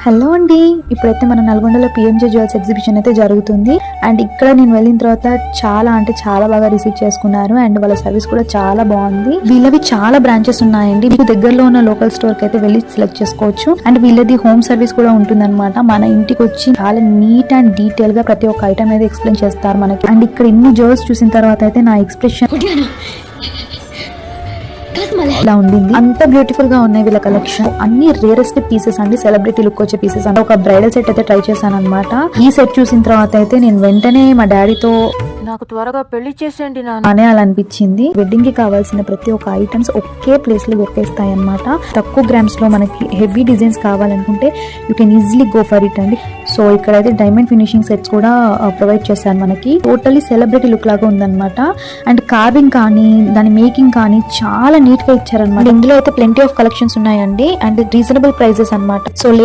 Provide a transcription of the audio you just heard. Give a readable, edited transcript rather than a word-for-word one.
Hello అండి, ఇప్పుడైతే మన నల్గొండలో పిఎంజే జ్యువెల్స్ ఎగ్జిబిషన్ అయితే జరుగుతుంది. అండ్ ఇక్కడ నేను వెళ్ళిన తర్వాత చాలా బాగా రిసీవ్ చేసుకున్నారు. అండ్ వాళ్ళ సర్వీస్ కూడా చాలా బాగుంది. వీళ్ళవి చాలా బ్రాంచెస్ ఉన్నాయండి. మీకు దగ్గరలో ఉన్న లోకల్ స్టోర్ కి అయితే వెళ్ళి సెలెక్ట్ చేసుకోవచ్చు. అండ్ వీళ్ళది హోమ్ సర్వీస్ కూడా ఉంటుందన్నమాట. మన ఇంటికి వచ్చి చాలా నీట్ అండ్ డీటెయిల్ గా ప్రతి ఒక్క ఐటమ్ అయితే ఎక్స్ప్లెయిన్ చేస్తారు మనకి. అండ్ ఇక్కడ ఇన్ని జ్యువెల్స్ చూసిన తర్వాత అయితే నా ఎక్స్ప్రెషన్ ఇలా ఉండింది. అంత బ్యూటిఫుల్ గా ఉన్నాయి వీళ్ళ కలెక్షన్. అన్ని రేరెస్ట్ పీసెస్ అండి, సెలబ్రిటీ లుక్ వచ్చే పీసెస్ అంటే. ఒక బ్రైడల్ సెట్ అయితే ట్రై చేశాను అనమాట. ఈ సెట్ చూసిన తర్వాత అయితే నేను వెంటనే మా డాడీతో నాకు త్వరగా పెళ్లి చేసేయండి అనే అలా అనిపించింది. వెడ్డింగ్ కి కావాల్సిన ప్రతి ఒక్క ఐటమ్స్ ఒకే ప్లేస్ లో దొరికేస్తాయి అనమాట. తక్కువ గ్రామ్స్ లో మనకి హెవీ డిజైన్స్ కావాలనుకుంటే you can easily go for it అండి. సో ఇక్కడైతే డైమండ్ ఫినిషింగ్ సెట్స్ కూడా ప్రొవైడ్ చేశారు మనకి. టోటల్లీ సెలబ్రిటీ లుక్ లాగా ఉందన్నమాట. అండ్ కార్వింగ్ కానీ దాని మేకింగ్ కానీ చాలా నీట్ గా ఇచ్చారనమాట. ఇందులో అయితే ప్లెంటీ ఆఫ్ కలెక్షన్స్ ఉన్నాయండి. అండ్ రీజనబుల్ ప్రైజెస్ అనమాట. సో